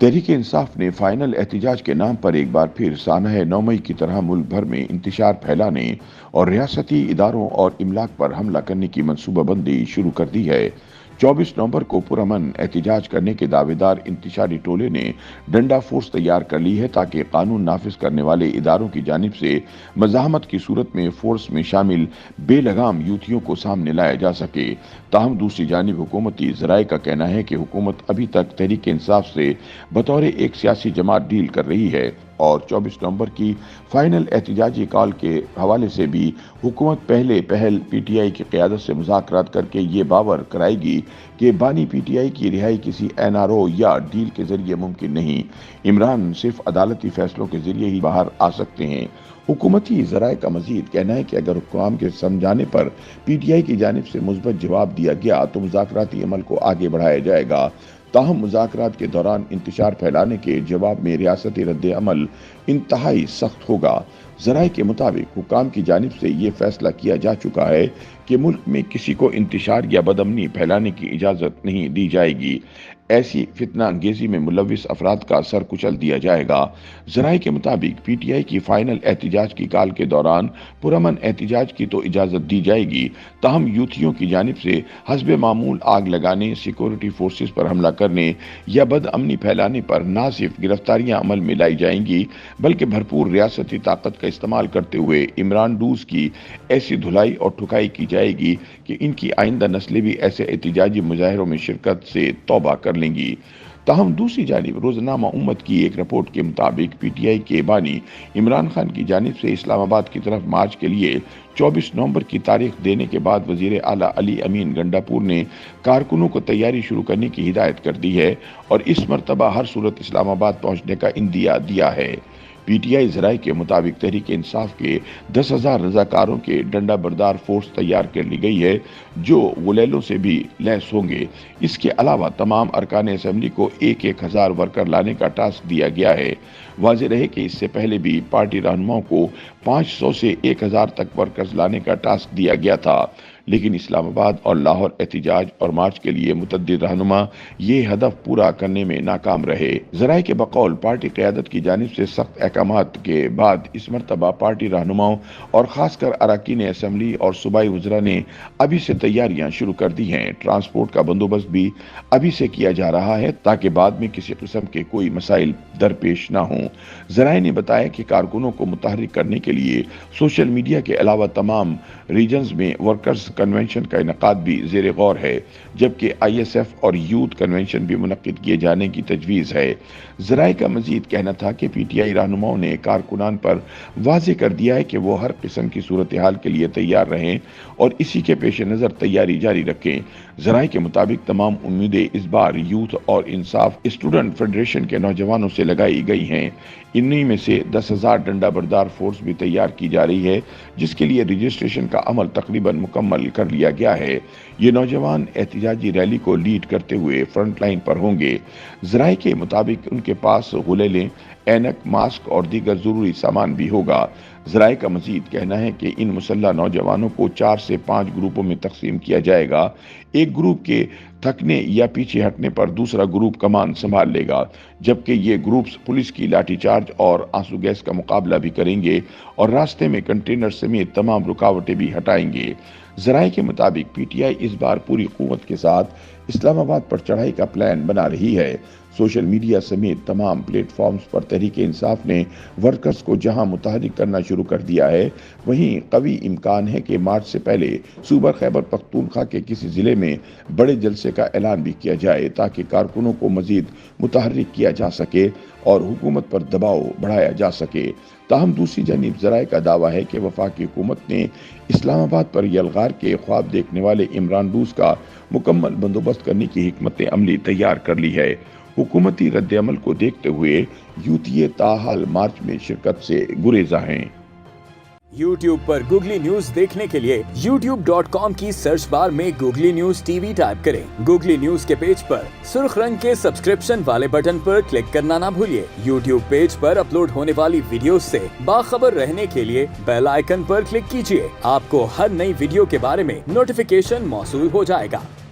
तहरीक इंसाफ ने फाइनल एहतजाज के नाम पर एक बार फिर सानह 9 मई की तरह मुल्क भर में इंतशार फैलाने और रियासती इदारों और इमलाक पर हमला करने की मनसूबाबंदी शुरू कर दी है। 24 नवंबर को पुरअमन एहतजाज करने के दावेदार इंतशारी टोले ने डंडा फोर्स तैयार कर ली है ताकि कानून नाफिज करने वाले इदारों की जानिब से मज़ाहमत की सूरत में फोर्स में शामिल बेलगाम यूथियों को सामने लाया जा सके। ताहम दूसरी जानिब हुकूमती ज़राए का कहना है कि हुकूमत अभी तक तहरीक इंसाफ से बतौर एक सियासी जमात डील कर रही है और 24 नवंबर की फाइनल एहतजाजी कॉल के हवाले से भी हुकूमत पहल पीटीआई की क़यादत से मुज़ाकरात करके ये बावर कराएगी कि बानी पीटीआई की रिहाई किसी एनआरओ या डील के जरिए मुमकिन नहीं। इमरान सिर्फ अदालती फैसलों के जरिए ही बाहर आ सकते हैं। हुकूमती ज़राए का मजीद कहना है कि अगर हुक्काम के समझाने पर पीटीआई की जानिब से मुस्बत जवाब दिया गया तो मुज़ाकराती अमल को आगे बढ़ाया जाएगा। ताहम मुज़ाकरात के दौरान इंतशार फैलाने के जवाब में रियासती रद्द अमल इंतहाई सख्त होगा। ज़राए के मुताबिक हुक्काम की जानिब से ये फैसला किया जा चुका है कि मुल्क में किसी को इंतशार या बदअमनी फैलाने की इजाज़त नहीं दी जाएगी। ऐसी फितना अंगेजी में मुलविस अफराद का सर कुचल दिया जाएगा। ज़राए के मुताबिक पीटीआई की फाइनल एहतजाज की काल के दौरान पुरअमन एहतजाज की तो इजाज़त दी जाएगी, ताहम यूथियों की जानिब से हस्बे मामूल आग लगाने, सिक्योरिटी फोर्सेस पर हमला करने या बदअमनी फैलाने पर न सिर्फ गिरफ्तारियां अमल में लाई जाएंगी बल्कि भरपूर रियासती ताकत का इस्तेमाल करते हुए इमरान डूस की ऐसी धुलाई और ठुकाई की जाएगी कि इनकी आइंदा नस्लें भी ऐसे एहतजाजी मुजाहिरों में शिरकत से तौबा कर लेंगी। ताहम दूसरी जानिब रोजनामा उम्मत की एक रिपोर्ट के मुताबिक पीटीआई के बानी इमरान खान की जानिब से इस्लामाबाद की तरफ मार्च के लिए 24 नवंबर की तारीख देने के बाद वजीर आला अली अमीन गंडापुर ने कारकुनों को तैयारी शुरू करने की हिदायत कर दी है और इस मरतबा हर सूरत इस्लामाबाद पहुंचने का इंदिया दिया है। पीटीआई ज़राए के मुताबिक तहरीक इंसाफ के 10,000 रजाकारों के डंडा बरदार फोर्स तैयार कर ली गई है जो गुलेलों से भी लैस होंगे। इसके अलावा तमाम अरकान असम्बली को 1,000 वर्कर लाने का टास्क दिया गया है। वाज़ेह रहे कि इससे पहले भी पार्टी रहनुमाओं को 500 से 1,000 तक वर्कर्स लाने का टास्क दिया गया था, लेकिन इस्लामाबाद और लाहौर एहतजाज और मार्च के लिए मुतद्दिद रहनुमा ये हदफ पूरा करने में नाकाम रहे। ज़राए के बकौल पार्टी क़यादत की जानिब से सख्त अहकामात के बाद इस मरतबा पार्टी रहनुमाओं और ख़ासकर अरकान असम्बली और सूबाई वज़रा ने अभी से तैयारियां शुरू कर दी हैं। ट्रांसपोर्ट का बंदोबस्त भी अभी से किया जा रहा है ताकि बाद में किसी किस्म के कोई मसाइल दरपेश न हों। ज़राए ने बताया कि कारकुनों को मुतहर्रिक करने के लिए सोशल मीडिया के अलावा तमाम रीजन्स में वर्कर्स कन्वेंशन का इनकाद भी ज़ेर गौर है, जबकि ISF और यूथ कन्वेंशन भी मुनक्किद किए जाने की तजवीज़ है। ज़राए का मजीद कहना था कि पीटीआई रहनुमाओं ने कारकुनान पर वाज़ेह कर दिया है कि वो हर किस्म की सूरत हाल के लिए तैयार रहें और इसी के पेश नज़र तैयारी जारी रखें। ज़राए के मुताबिक तमाम उम्मीदें इस बार यूथ और इंसाफ स्टूडेंट फेडरेशन के नौजवानों से लगाई गई हैं। इन्हीं में से 10,000 डंडा बरदार फोर्स भी तैयार की जा रही है, जिसके लिए रजिस्ट्रेशन का अमल तकरीबन मुकम्मल कर लिया गया है। ये नौजवान एहतजाजी रैली को लीड करते हुए फ्रंट लाइन पर होंगे। ज़राए के मुताबिक उनके पास गुलेलें, ऐनक, मास्क और दीगर ज़रूरी सामान भी होगा। ज़राए का मजीद कहना है कि इन मुसल्लह नौजवानों को 4 से 5 ग्रुपों में तकसीम किया जाएगा। एक ग्रुप के थकने या पीछे हटने पर दूसरा ग्रुप कमान संभाल लेगा, जबकि ये ग्रुप्स पुलिस की लाठीचार्ज और आंसू गैस का मुकाबला भी करेंगे और रास्ते में कंटेनर समेत तमाम रुकावटें भी हटाएंगे। ज़राए के मुताबिक पीटीआई इस बार पूरी कुव्वत के साथ इस्लामाबाद पर चढ़ाई का प्लान बना रही है। सोशल मीडिया समेत तमाम प्लेटफॉर्म्स पर तहरीक इंसाफ ने वर्कर्स को जहां मुतहर्रिक करना शुरू कर दिया है, वहीं कवी इम्कान है कि मार्च से पहले सूबा खैबर पख्तूनख्वा के किसी ज़िले में बड़े जलसे का ऐलान भी किया जाए ताकि कारकुनों को मजीद मुतहर्रिक किया जा सके और हुकूमत पर दबाव बढ़ाया जा सके। ताहम दूसरी जानिब ज़राए का दावा है कि वफाकी हुकूमत ने इस्लामाबाद पर यलगार के ख्वाब देखने वाले इमरान डूस का मुकम्मल बंदोबस्त करने की हिकमत अमली तैयार कर ली है। हुकूमती रद्द अमल को देखते हुए यूथिये ताहाल मार्च में शिरकत से गुरेजा हैं। YouTube पर गूगली न्यूज देखने के लिए youtube.com की सर्च बार में गूगली न्यूज TV टाइप करें। गूगली न्यूज के पेज पर सुर्ख रंग के सब्सक्रिप्शन वाले बटन पर क्लिक करना ना भूलिए। YouTube पेज पर अपलोड होने वाली वीडियोस से बाखबर रहने के लिए बेल आइकन पर क्लिक कीजिए। आपको हर नई वीडियो के बारे में नोटिफिकेशन मौसूल हो जाएगा।